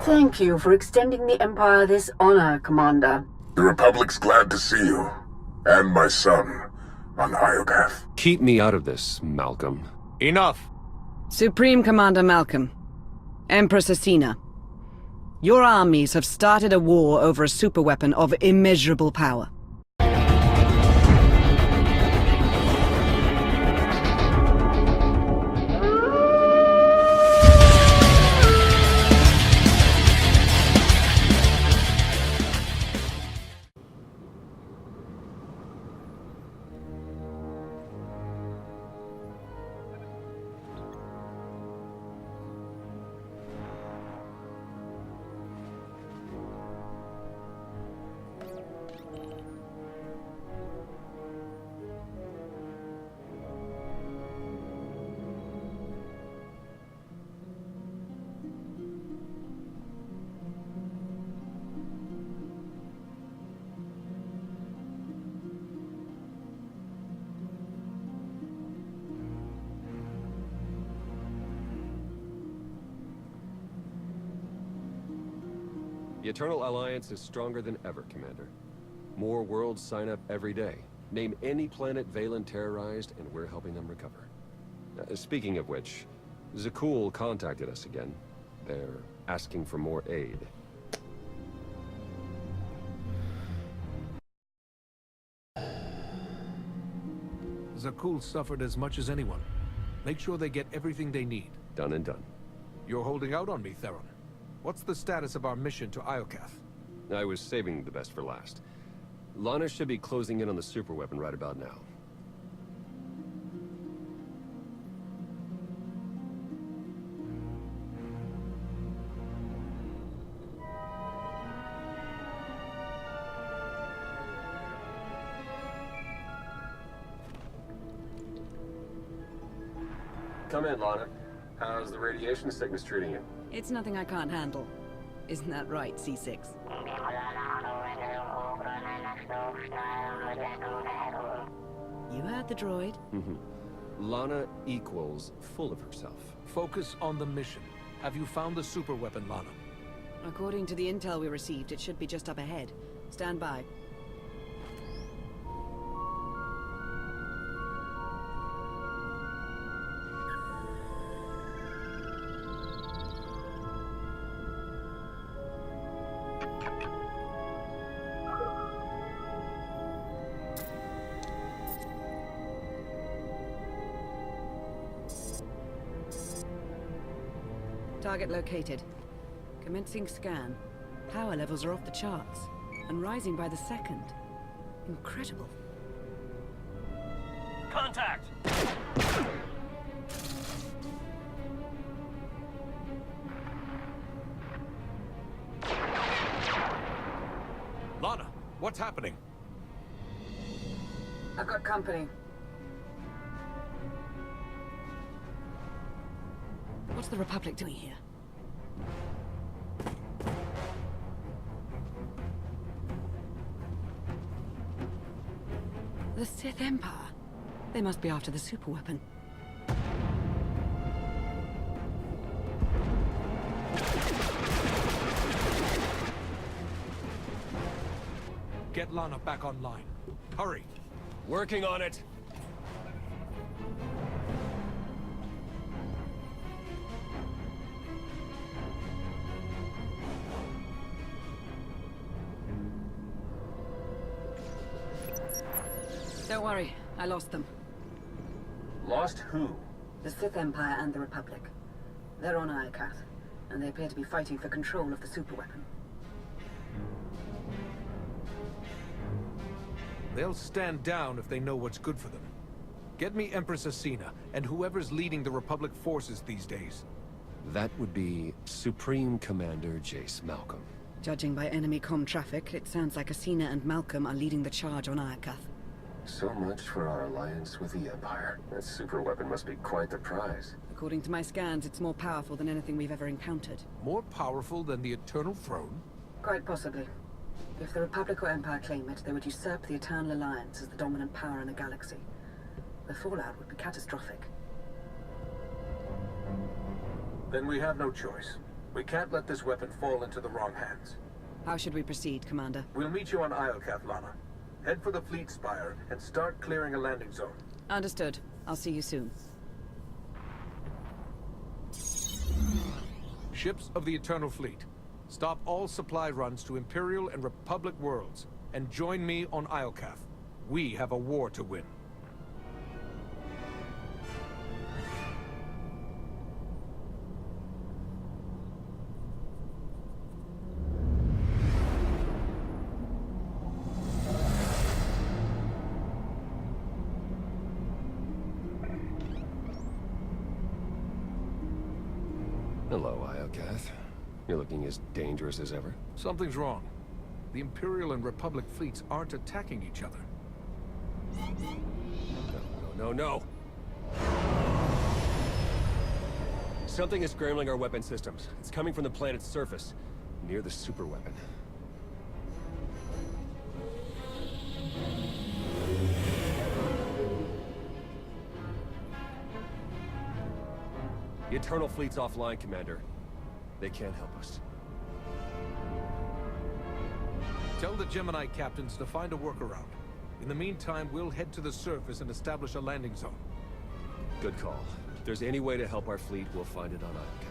Thank you for extending the Empire this honor, Commander. The Republic's glad to see you. And my son, on Iokath. Keep me out of this, Malcolm. Enough! Supreme Commander Malcolm. Empress Asina. Your armies have started a war over a superweapon of immeasurable power. The Eternal Alliance is stronger than ever, Commander. More worlds sign up every day. Name any planet Valen terrorized, and we're helping them recover. Speaking of which, Zakul contacted us again. They're asking for more aid. Zakul suffered as much as anyone. Make sure they get everything they need. Done and done. You're holding out on me, Theron. What's the status of our mission to Iokath? I was saving the best for last. Lana should be closing in on the superweapon right about now. Come in, Lana. How's the radiation sickness treating you? It's nothing I can't handle. Isn't that right, C6? You heard the droid. Lana equals full of herself. Focus on the mission. Have you found the superweapon, Lana? According to the intel we received, it should be just up ahead. Stand by. Target located. Commencing scan. Power levels are off the charts, and rising by the second. Incredible. Contact! Lana, what's happening? I've got company. What's the Republic doing here? The Sith Empire. They must be after the superweapon. Get Lana back online. Hurry! Working on it. Don't worry, I lost them. Lost who? The Sith Empire and the Republic. They're on Iokath, and they appear to be fighting for control of the superweapon. They'll stand down if they know what's good for them. Get me Empress Asina, and whoever's leading the Republic forces these days. That would be Supreme Commander Jace Malcolm. Judging by enemy comm traffic, it sounds like Asina and Malcolm are leading the charge on Iokath. So much for our alliance with the Empire. That superweapon must be quite the prize. According to my scans, it's more powerful than anything we've ever encountered. More powerful than the Eternal Throne? Quite possibly. If the Republic or Empire claim it, they would usurp the Eternal Alliance as the dominant power in the galaxy. The fallout would be catastrophic. Then we have no choice. We can't let this weapon fall into the wrong hands. How should we proceed, Commander? We'll meet you on Iokath, Lana. Head for the fleet spire and start clearing a landing zone. Understood. I'll see you soon. Ships of the Eternal Fleet, stop all supply runs to Imperial and Republic worlds, and join me on Iokath. We have a war to win. Hello, Iokath. You're looking as dangerous as ever. Something's wrong. The Imperial and Republic fleets aren't attacking each other. No. Something is scrambling our weapon systems. It's coming from the planet's surface, near the superweapon. The Eternal Fleet's offline, Commander. They can't help us. Tell the Gemini captains to find a workaround. In the meantime, we'll head to the surface and establish a landing zone. Good call. If there's any way to help our fleet, we'll find it on Iokath.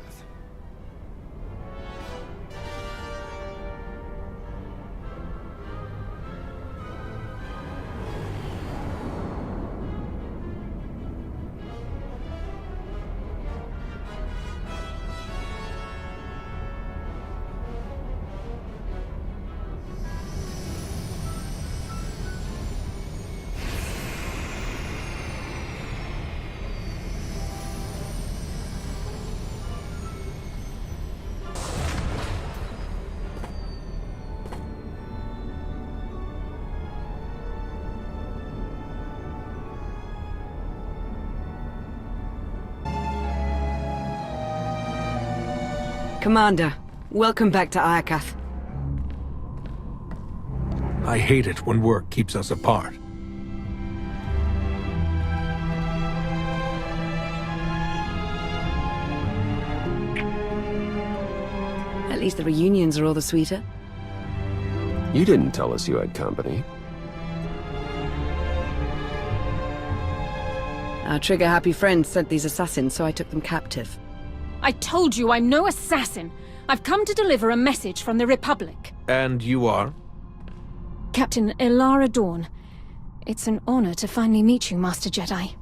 Commander, welcome back to Iokath. I hate it when work keeps us apart. At least the reunions are all the sweeter. You didn't tell us you had company. Our trigger-happy friends sent these assassins, so I took them captive. I told you I'm no assassin. I've come to deliver a message from the Republic. And you are? Captain Ilara Dawn. It's an honor to finally meet you, Master Jedi.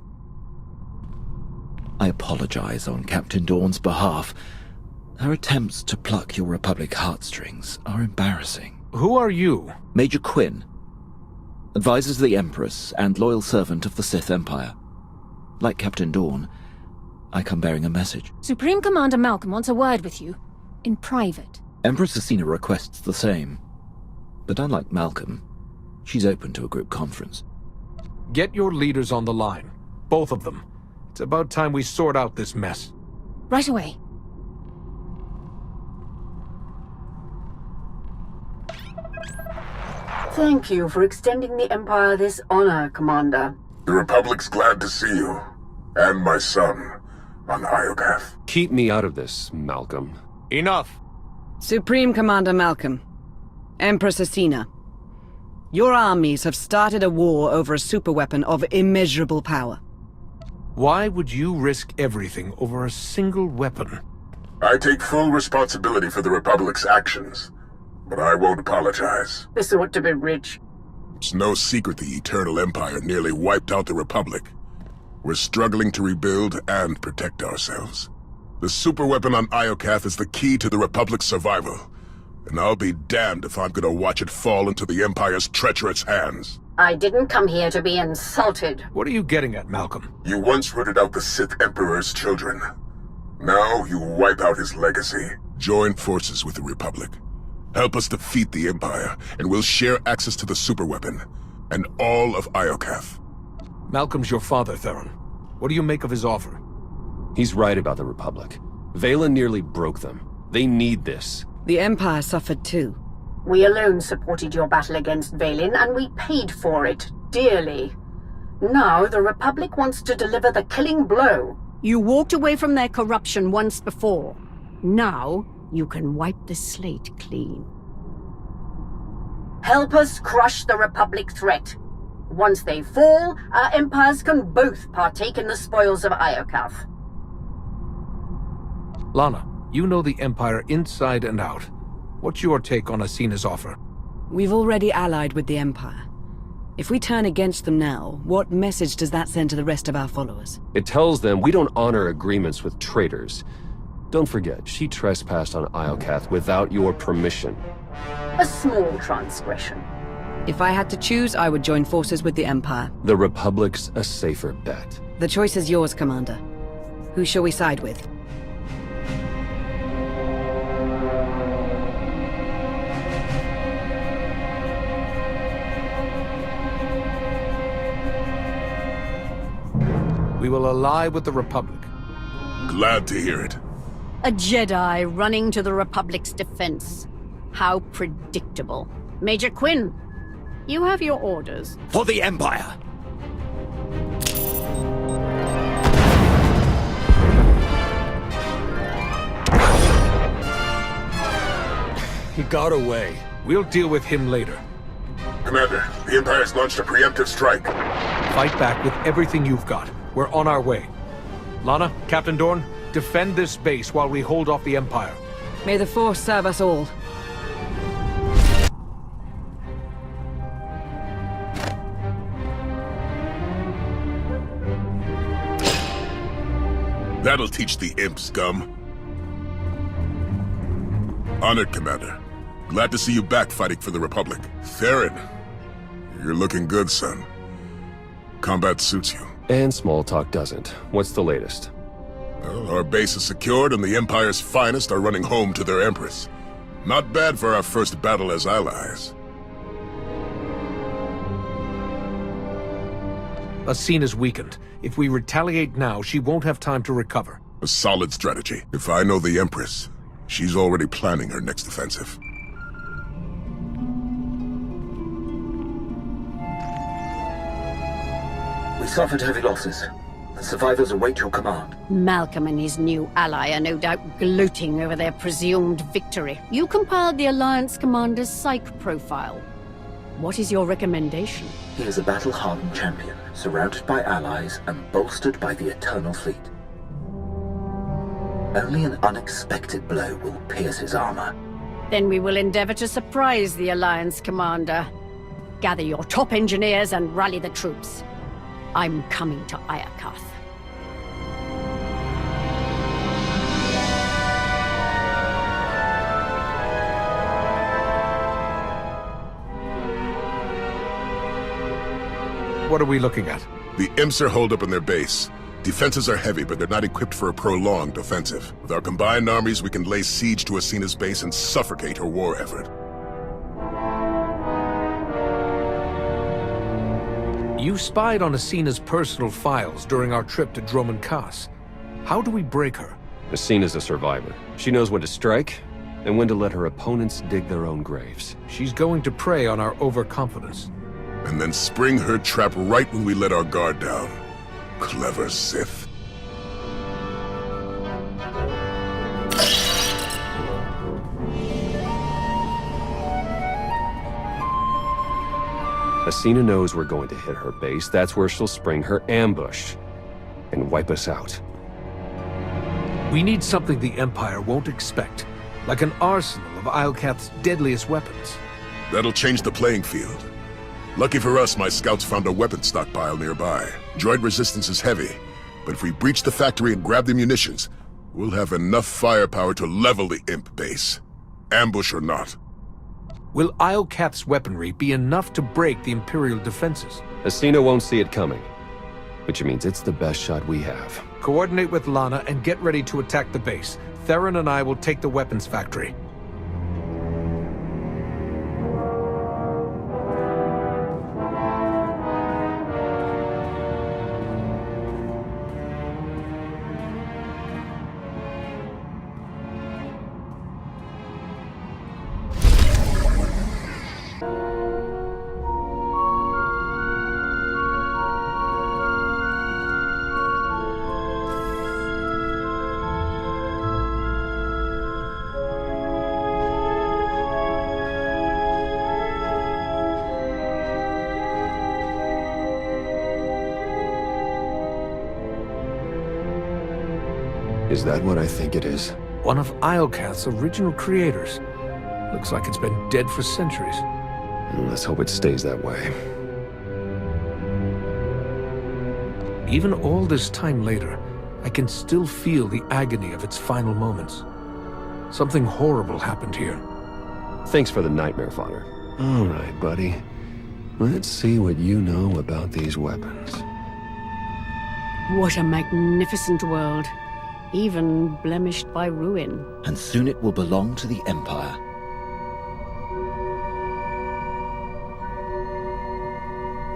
I apologize on Captain Dawn's behalf. Her attempts to pluck your Republic heartstrings are embarrassing. Who are you? Major Quinn, advisor to the Empress and loyal servant of the Sith Empire. Like Captain Dawn, I come bearing a message. Supreme Commander Malcolm wants a word with you. In private. Empress Asina requests the same. But unlike Malcolm, she's open to a group conference. Get your leaders on the line. Both of them. It's about time we sort out this mess. Right away. Thank you for extending the Empire this honor, Commander. The Republic's glad to see you. And my son. On Iokath. Keep me out of this, Malcolm. Enough! Supreme Commander Malcolm, Empress Asina, your armies have started a war over a superweapon of immeasurable power. Why would you risk everything over a single weapon? I take full responsibility for the Republic's actions, but I won't apologize. This ought to be rich. It's no secret the Eternal Empire nearly wiped out the Republic. We're struggling to rebuild and protect ourselves. The superweapon on Iokath is the key to the Republic's survival, and I'll be damned if I'm gonna watch it fall into the Empire's treacherous hands. I didn't come here to be insulted. What are you getting at, Malcolm? You once rooted out the Sith Emperor's children. Now you wipe out his legacy. Join forces with the Republic. Help us defeat the Empire, and we'll share access to the superweapon, and all of Iokath. Malcolm's your father, Theron. What do you make of his offer? He's right about the Republic. Valen nearly broke them. They need this. The Empire suffered too. We alone supported your battle against Valen, and we paid for it dearly. Now the Republic wants to deliver the killing blow. You walked away from their corruption once before. Now, you can wipe the slate clean. Help us crush the Republic threat. Once they fall, our empires can both partake in the spoils of Iokath. Lana, you know the Empire inside and out. What's your take on Asina's offer? We've already allied with the Empire. If we turn against them now, what message does that send to the rest of our followers? It tells them we don't honor agreements with traitors. Don't forget, she trespassed on Iokath without your permission. A small transgression. If I had to choose, I would join forces with the Empire. The Republic's a safer bet. The choice is yours, Commander. Who shall we side with? We will ally with the Republic. Glad to hear it. A Jedi running to the Republic's defense. How predictable. Major Quinn, you have your orders. For the Empire! He got away. We'll deal with him later. Commander, the Empire's launched a preemptive strike. Fight back with everything you've got. We're on our way. Lana, Captain Dorn, defend this base while we hold off the Empire. May the Force serve us all. That'll teach the imp scum. Honored, Commander. Glad to see you back fighting for the Republic. Theron, you're looking good, son. Combat suits you. And small talk doesn't. What's the latest? Well, our base is secured and the Empire's finest are running home to their Empress. Not bad for our first battle as allies. Asina's weakened. If we retaliate now, she won't have time to recover. A solid strategy. If I know the Empress, she's already planning her next offensive. We suffered heavy losses. The survivors await your command. Malcolm and his new ally are no doubt gloating over their presumed victory. You compiled the Alliance Commander's psych profile. What is your recommendation? He is a battle-hardened champion, surrounded by allies and bolstered by the Eternal Fleet. Only an unexpected blow will pierce his armor. Then we will endeavor to surprise the Alliance Commander. Gather your top engineers and rally the troops. I'm coming to Iokath. What are we looking at? The imps are holed up in their base. Defenses are heavy, but they're not equipped for a prolonged offensive. With our combined armies, we can lay siege to Asina's base and suffocate her war effort. You spied on Asina's personal files during our trip to Droman Khas. How do we break her? Asina's a survivor. She knows when to strike, and when to let her opponents dig their own graves. She's going to prey on our overconfidence. And then spring her trap right when we let our guard down. Clever Sith. Asina knows we're going to hit her base. That's where she'll spring her ambush and wipe us out. We need something the Empire won't expect, like an arsenal of Iokath's deadliest weapons. That'll change the playing field. Lucky for us, my scouts found a weapon stockpile nearby. Droid resistance is heavy, but if we breach the factory and grab the munitions, we'll have enough firepower to level the imp base. Ambush or not. Will Iokath's weaponry be enough to break the Imperial defenses? Asina won't see it coming, which means it's the best shot we have. Coordinate with Lana and get ready to attack the base. Theron and I will take the weapons factory. Is that what I think it is? One of Iokath's original creators. Looks like it's been dead for centuries. Let's hope it stays that way. Even all this time later, I can still feel the agony of its final moments. Something horrible happened here. Thanks for the nightmare fodder. All right, buddy. Let's see what you know about these weapons. What a magnificent world. Even blemished by ruin. And soon it will belong to the Empire.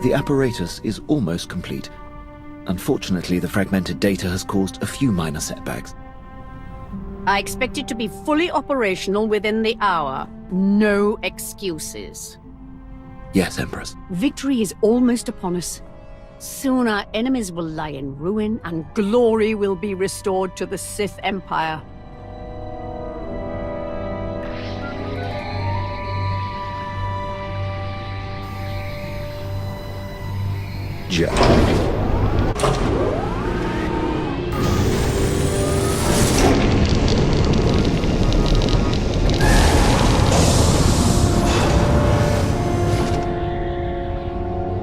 The apparatus is almost complete. Unfortunately, the fragmented data has caused a few minor setbacks. I expect it to be fully operational within the hour. No excuses. Yes, Empress. Victory is almost upon us. Soon our enemies will lie in ruin, and glory will be restored to the Sith Empire. Jedi.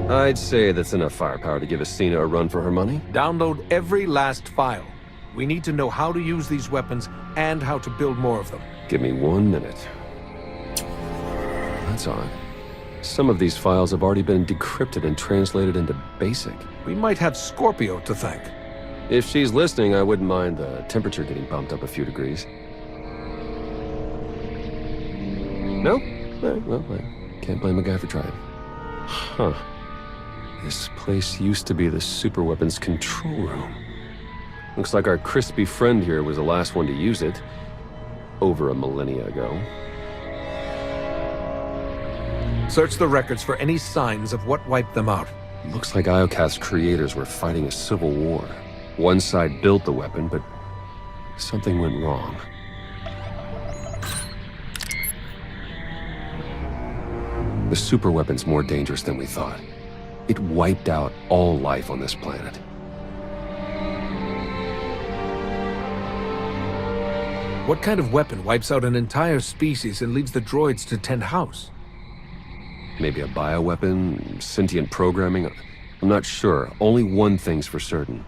I'd say that's enough firepower to give Asina a run for her money. Download every last file. We need to know how to use these weapons and how to build more of them. Give me 1 minute. That's odd. Some of these files have already been decrypted and translated into BASIC. We might have Scorpio to thank. If she's listening, I wouldn't mind the temperature getting bumped up a few degrees. No? Well, I can't blame a guy for trying. Huh. This place used to be the superweapons control room. Looks like our crispy friend here was the last one to use it. Over a millennia ago. Search the records for any signs of what wiped them out. Looks like Iokath's creators were fighting a civil war. One side built the weapon, but something went wrong. The superweapon's more dangerous than we thought. It wiped out all life on this planet. What kind of weapon wipes out an entire species and leaves the droids to tend house? Maybe a bioweapon, sentient programming? I'm not sure. Only one thing's for certain.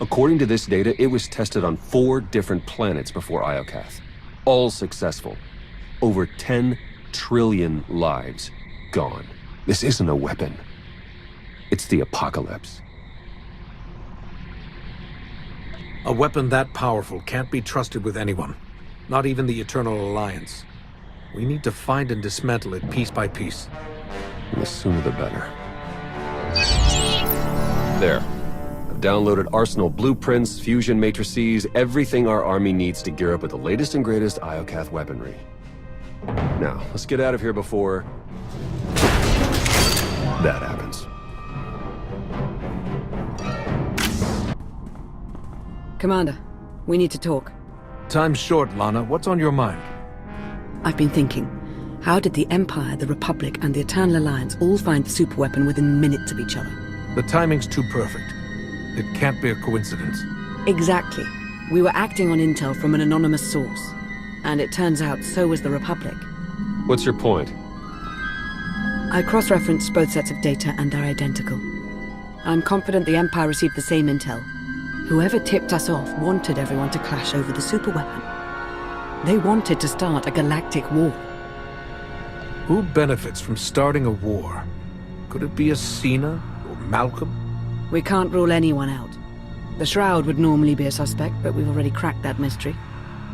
According to this data, it was tested on 4 different planets before Iokath. All successful. Over 10 trillion lives gone. This isn't a weapon. It's the apocalypse. A weapon that powerful can't be trusted with anyone. Not even the Eternal Alliance. We need to find and dismantle it piece by piece. And the sooner the better. There. I've downloaded arsenal blueprints, fusion matrices, everything our army needs to gear up with the latest and greatest Iokath weaponry. Now, let's get out of here before that happens. Commander, we need to talk. Time's short, Lana. What's on your mind? I've been thinking, how did the Empire, the Republic, and the Eternal Alliance all find the superweapon within minutes of each other? The timing's too perfect. It can't be a coincidence. Exactly. We were acting on intel from an anonymous source. And it turns out so was the Republic. What's your point? I cross-referenced both sets of data and they're identical. I'm confident the Empire received the same intel. Whoever tipped us off wanted everyone to clash over the superweapon. They wanted to start a galactic war. Who benefits from starting a war? Could it be Asina or Malcolm? We can't rule anyone out. The Shroud would normally be a suspect, but we've already cracked that mystery.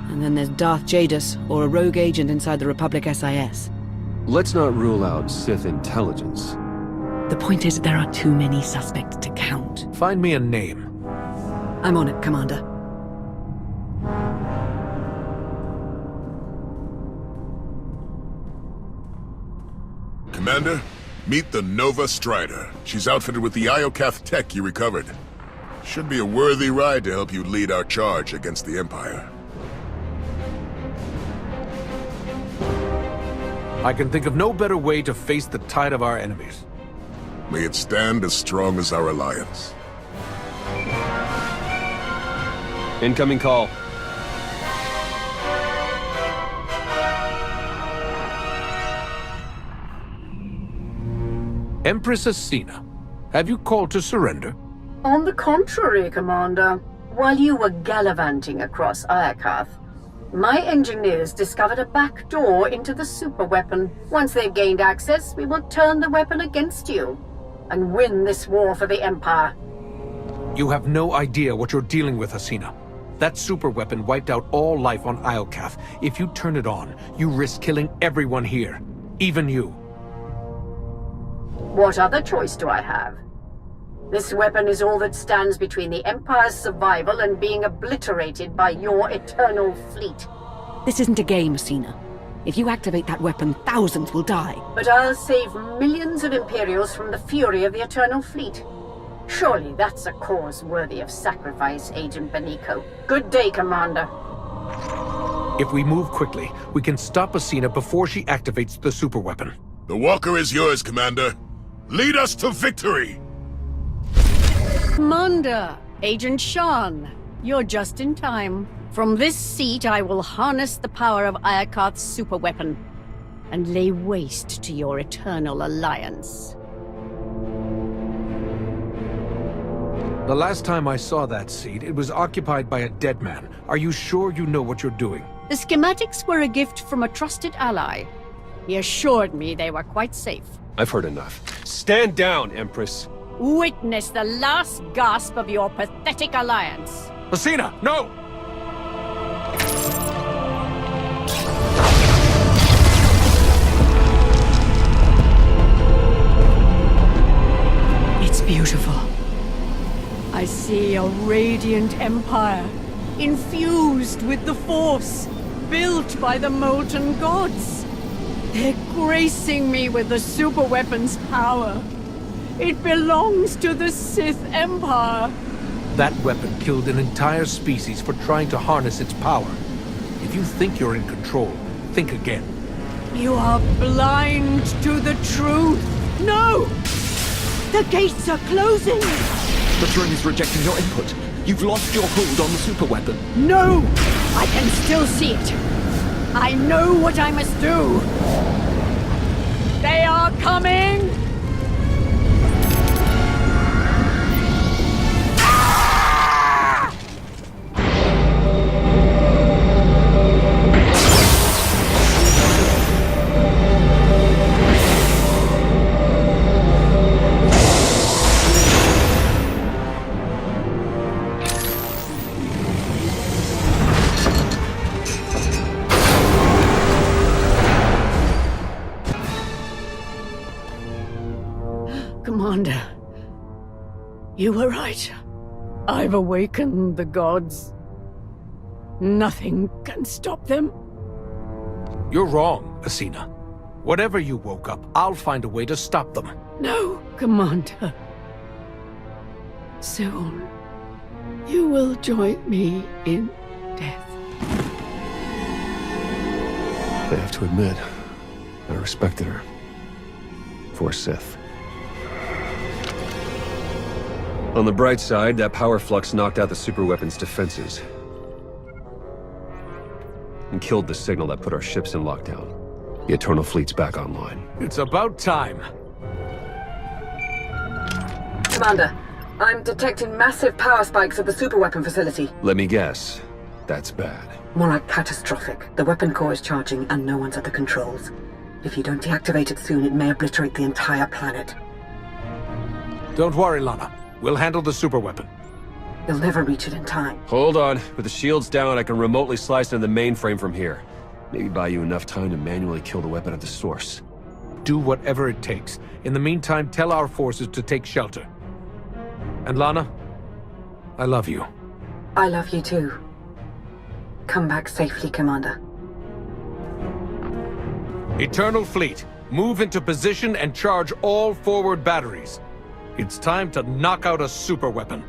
And then there's Darth Jadis, or a rogue agent inside the Republic SIS. Let's not rule out Sith intelligence. The point is, there are too many suspects to count. Find me a name. I'm on it, Commander. Commander, meet the Nova Strider. She's outfitted with the Iokath tech you recovered. Should be a worthy ride to help you lead our charge against the Empire. I can think of no better way to face the tide of our enemies. May it stand as strong as our alliance. Incoming call. Empress Asina, have you called to surrender? On the contrary, Commander. While you were gallivanting across Iokath, my engineers discovered a back door into the superweapon. Once they've gained access, we will turn the weapon against you and win this war for the Empire. You have no idea what you're dealing with, Asina. That superweapon wiped out all life on Iokath. If you turn it on, you risk killing everyone here. Even you. What other choice do I have? This weapon is all that stands between the Empire's survival and being obliterated by your eternal fleet. This isn't a game, Asina. If you activate that weapon, thousands will die. But I'll save millions of Imperials from the fury of the Eternal Fleet. Surely that's a cause worthy of sacrifice, Agent Beniko. Good day, Commander. If we move quickly, we can stop Asina before she activates the superweapon. The walker is yours, Commander. Lead us to victory! Commander, Agent Shan, you're just in time. From this seat, I will harness the power of Iokath's superweapon and lay waste to your eternal alliance. The last time I saw that seat, it was occupied by a dead man. Are you sure you know what you're doing? The schematics were a gift from a trusted ally. He assured me they were quite safe. I've heard enough. Stand down, Empress! Witness the last gasp of your pathetic alliance. Asina, no! It's beautiful. I see a radiant empire, infused with the Force, built by the molten gods. They're gracing me with the superweapon's power. It belongs to the Sith Empire. That weapon killed an entire species for trying to harness its power. If you think you're in control, think again. You are blind to the truth. No! The gates are closing! The throne is rejecting your input. You've lost your hold on the superweapon. No! I can still see it. I know what I must do. They are coming! Commander, you were right. I've awakened the gods. Nothing can stop them. You're wrong, Asina. Whatever you woke up, I'll find a way to stop them. No, Commander. Soon, you will join me in death. I have to admit, I respected her. For Sith. On the bright side, that power flux knocked out the superweapon's defenses. And killed the signal that put our ships in lockdown. The Eternal Fleet's back online. It's about time. Commander, I'm detecting massive power spikes at the superweapon facility. Let me guess. That's bad. More like catastrophic. The weapon core is charging and no one's at the controls. If you don't deactivate it soon, it may obliterate the entire planet. Don't worry, Lana. We'll handle the superweapon. You'll never reach it in time. Hold on. With the shields down, I can remotely slice into the mainframe from here. Maybe buy you enough time to manually kill the weapon at the source. Do whatever it takes. In the meantime, tell our forces to take shelter. And Lana, I love you. I love you too. Come back safely, Commander. Eternal Fleet, move into position and charge all forward batteries. It's time to knock out a superweapon.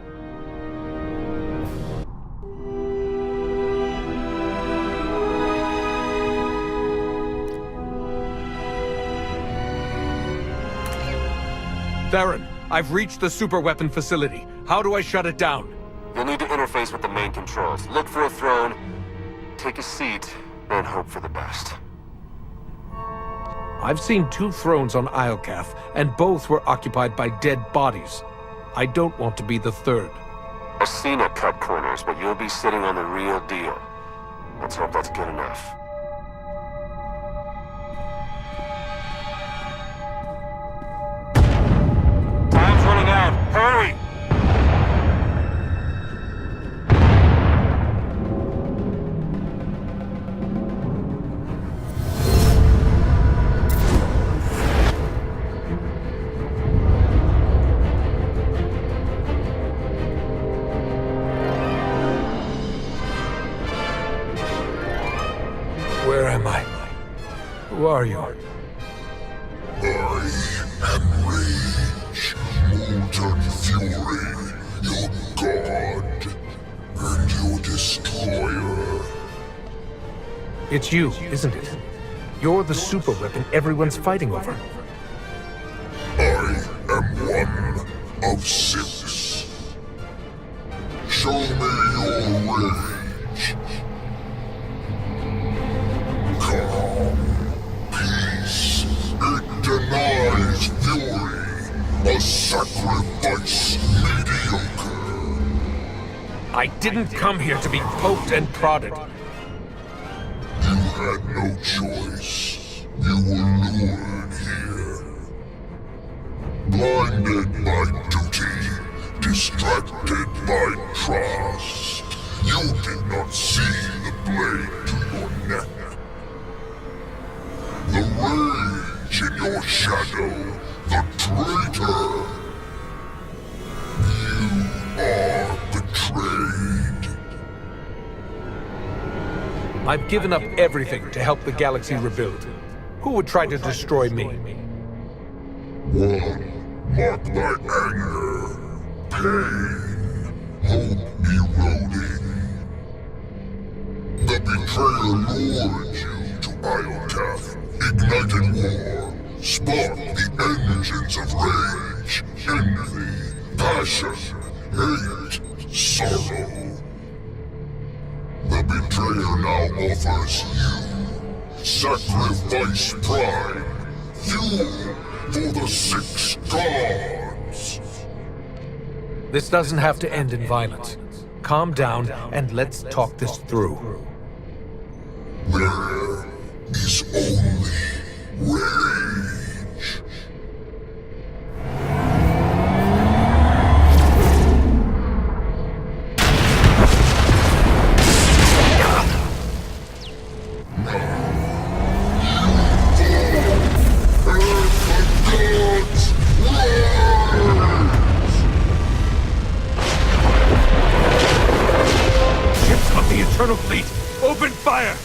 Theron, I've reached the superweapon facility. How do I shut it down? You'll need to interface with the main controls. Look for a throne, take a seat, and hope for the best. I've seen 2 thrones on Iokath, and both were occupied by dead bodies. I don't want to be the 3rd. Asina cut corners, but you'll be sitting on the real deal. Let's hope that's good enough. Time's running out. Hurry! Where am I? Who are you? I am Rage, Molten Fury, your god, and your destroyer. It's you, isn't it? You're the super weapon everyone's fighting over. I am one of 6. Show me your rage. Calm, peace, it denies fury, a sacrifice mediocre. I didn't come here to be poked and prodded. You had no choice. You were lured here. Blinded by duty, distracted by trust. You did not see the blade to your neck. The rage in your shadow, the traitor. You are betrayed. I've given up everything to help the galaxy rebuild. Who would try to destroy me? One marked by anger, pain, hope eroding. The betrayer lured you to Iokath, ignited war, sparked the engines of rage, envy, passion, hate, sorrow. The betrayer now offers you sacrifice pride, fuel for the 6 gods. This doesn't have to end in violence. Calm down and let's talk this through. There is only rage. Ships of the Eternal Fleet, open fire!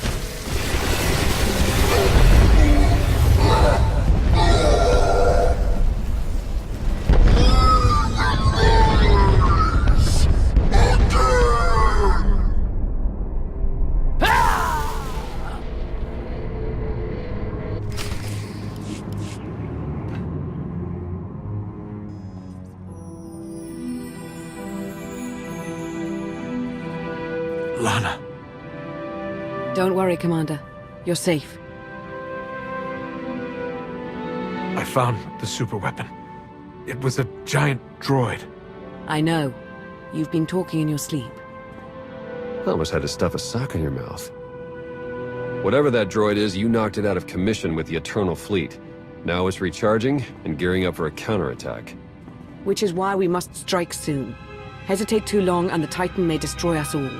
Lana. Don't worry, Commander. You're safe. I found the super weapon. It was a giant droid. I know. You've been talking in your sleep. Almost had to stuff a sock in your mouth. Whatever that droid is, you knocked it out of commission with the Eternal Fleet. Now it's recharging and gearing up for a counterattack. Which is why we must strike soon. Hesitate too long and the Titan may destroy us all.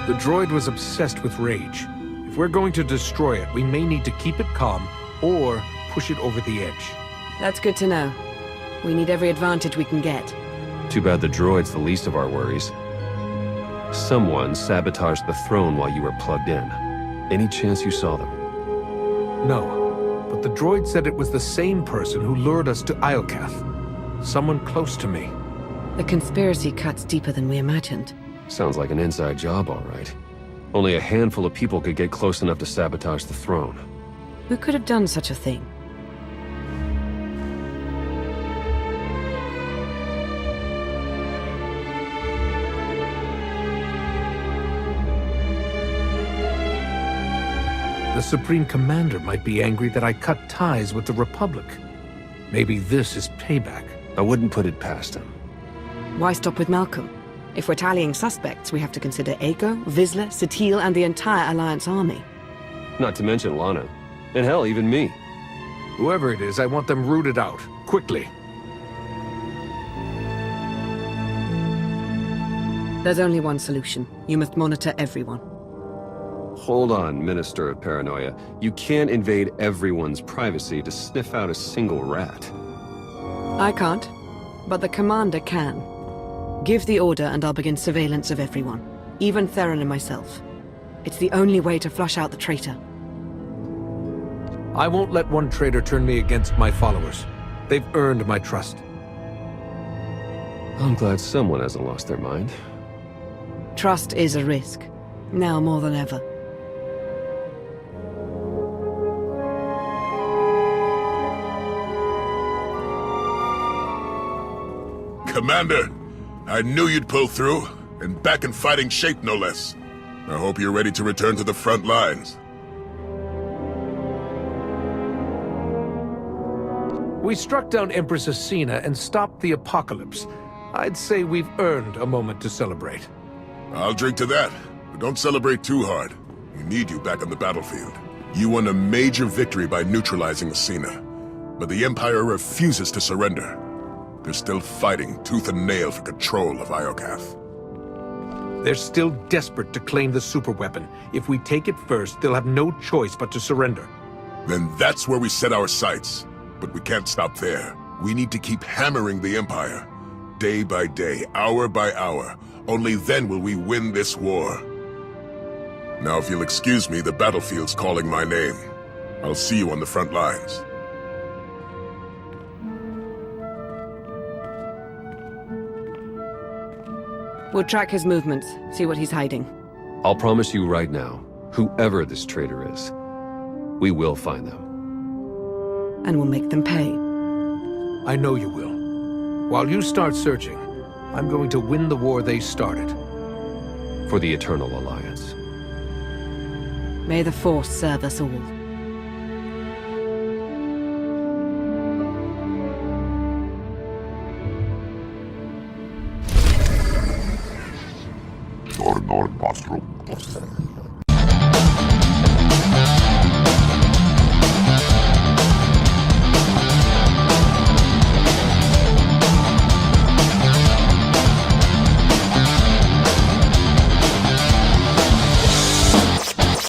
The droid was obsessed with rage. If we're going to destroy it, we may need to keep it calm or push it over the edge. That's good to know. We need every advantage we can get. Too bad the droid's the least of our worries. Someone sabotaged the throne while you were plugged in. Any chance you saw them? No, but the droid said it was the same person who lured us to Iokath. Someone close to me. The conspiracy cuts deeper than we imagined. Sounds like an inside job, all right. Only a handful of people could get close enough to sabotage the throne. Who could have done such a thing? The Supreme Commander might be angry that I cut ties with the Republic. Maybe this is payback. I wouldn't put it past him. Why stop with Malcolm? If we're tallying suspects, we have to consider Aiko, Vizsla, Satele, and the entire Alliance army. Not to mention Lana. And hell, even me. Whoever it is, I want them rooted out. Quickly. There's only one solution. You must monitor everyone. Hold on, Minister of Paranoia. You can't invade everyone's privacy to sniff out a single rat. I can't, but the Commander can. Give the order and I'll begin surveillance of everyone, even Theron and myself. It's the only way to flush out the traitor. I won't let one traitor turn me against my followers. They've earned my trust. I'm glad someone hasn't lost their mind. Trust is a risk, now more than ever. Commander, I knew you'd pull through, and back in fighting shape no less. I hope you're ready to return to the front lines. We struck down Empress Asina and stopped the apocalypse. I'd say we've earned a moment to celebrate. I'll drink to that, but don't celebrate too hard. We need you back on the battlefield. You won a major victory by neutralizing Asina, but the Empire refuses to surrender. They're still fighting tooth and nail for control of Iokath. They're still desperate to claim the superweapon. If we take it first, they'll have no choice but to surrender. Then that's where we set our sights. But we can't stop there. We need to keep hammering the Empire. Day by day, hour by hour. Only then will we win this war. Now, if you'll excuse me, the battlefield's calling my name. I'll see you on the front lines. We'll track his movements, see what he's hiding. I'll promise you right now, whoever this traitor is, we will find them. And we'll make them pay. I know you will. While you start searching, I'm going to win the war they started. For the Eternal Alliance. May the Force serve us all.